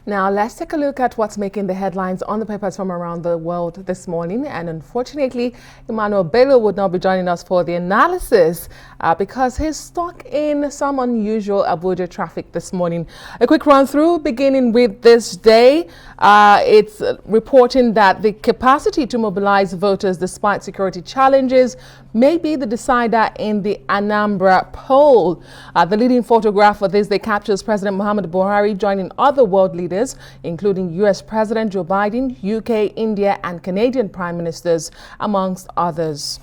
Now, let's take a look at what's making the headlines on the papers from around the world this morning. And unfortunately, Emmanuel Bello would not be joining us for the analysis because he's stuck in some unusual Abuja traffic this morning. A quick run through, beginning with this day. It's reporting that the capacity to mobilize voters despite security challenges may be the decider in the Anambra poll. The leading photograph for this day captures President Muhammadu Buhari joining other world leaders, including U.S. President Joe Biden, UK, India, and Canadian Prime Ministers, amongst others.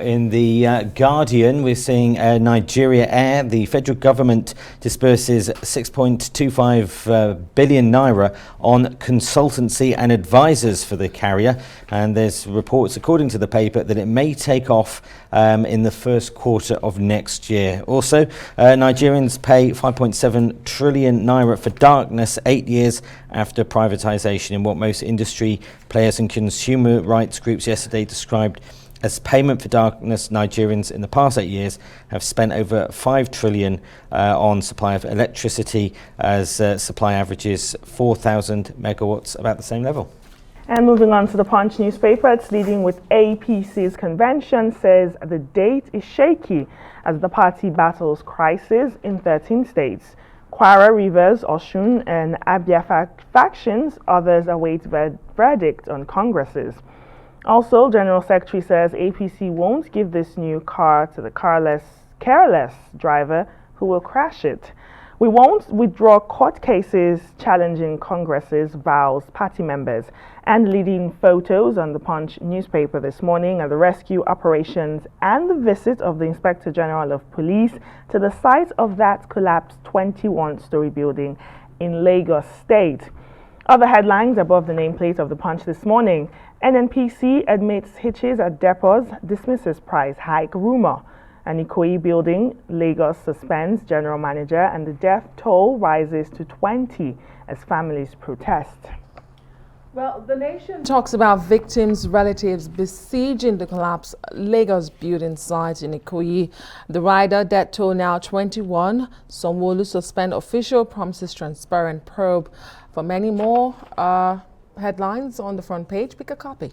In the Guardian, we're seeing Nigeria Air. The federal government disperses 6.25 billion naira on consultancy and advisors for the carrier. And there's reports, according to the paper, that it may take off in the first quarter of next year. Also, Nigerians pay 5.7 trillion naira for darkness 8 years after privatization, in what most industry players and consumer rights groups yesterday described as payment for darkness. Nigerians in the past 8 years have spent over 5 trillion on supply of electricity, as supply averages 4,000 megawatts, about the same level. And moving on to the Punch newspaper, it's leading with APC's convention says the date is shaky as the party battles crisis in 13 states. Kwara, Rivers, Osun, and Abia factions, others await verdict on congresses. Also, General Secretary says APC won't give this new car to the careless driver who will crash it. We won't withdraw court cases challenging Congress's vows party members. And leading photos on the Punch newspaper this morning are the rescue operations and the visit of the Inspector General of Police to the site of that collapsed 21-story building in Lagos State. Other headlines above the nameplate of the Punch this morning: NNPC admits hitches at depots, dismisses price hike rumor. An Ikoyi building, Lagos suspends general manager, and the death toll rises to 20 as families protest. Well, the nation talks about victims' relatives besieging the collapsed Lagos building site in Ikoyi. The rider, death toll now 21. Sanwo-Olu suspend official, promises transparent probe. For many more headlines on the front page, pick a copy.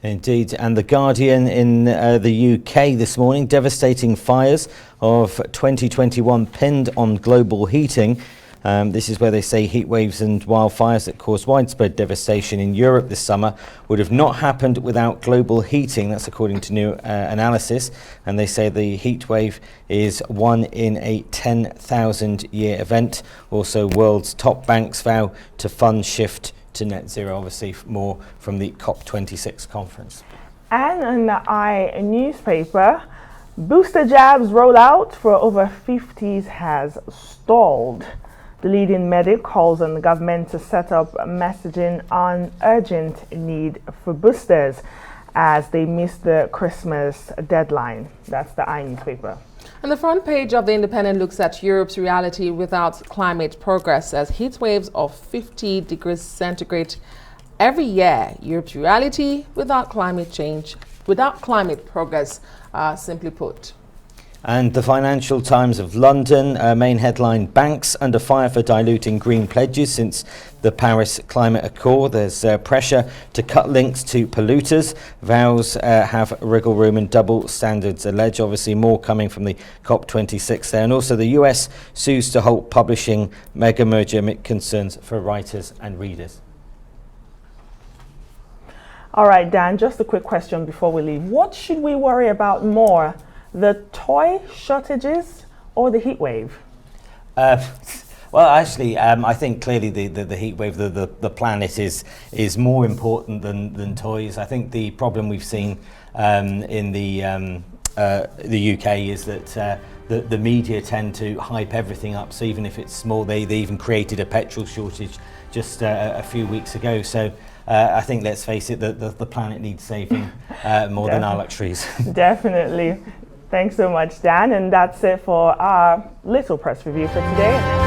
Indeed, and the Guardian in the UK this morning: devastating fires of 2021 pinned on global heating. This is where they say heat waves and wildfires that caused widespread devastation in Europe this summer would have not happened without global heating. That's according to new analysis. And they say the heat wave is one in a 10,000-year event. Also, world's top banks vow to fund shift to net zero. Obviously, more from the COP26 conference. And in the I newspaper, booster jabs rollout for over 50s has stalled. The leading medic calls on the government to set up messaging on urgent need for boosters as they miss the Christmas deadline. That's the I newspaper. And the front page of The Independent looks at Europe's reality without climate progress as heat waves of 50 degrees centigrade every year. Europe's reality without climate change, without climate progress, simply put. And the Financial Times of London, main headline: banks under fire for diluting green pledges since the Paris Climate Accord. There's pressure to cut links to polluters. Vows have wriggle room and double standards allege. Obviously more coming from the COP26 there. And also the US sues to halt publishing mega merger amid concerns for writers and readers. All right, Dan, just a quick question before we leave. What should we worry about more? The toy shortages or the heat wave? Well, actually, I think clearly the heat wave, the planet is more important than toys. I think the problem we've seen in the UK is that the media tend to hype everything up. So even if it's small, they even created a petrol shortage just a few weeks ago. So I think, let's face it, the planet needs saving more than our luxuries. Definitely. Thanks so much, Dan. And that's it for our little press review for today.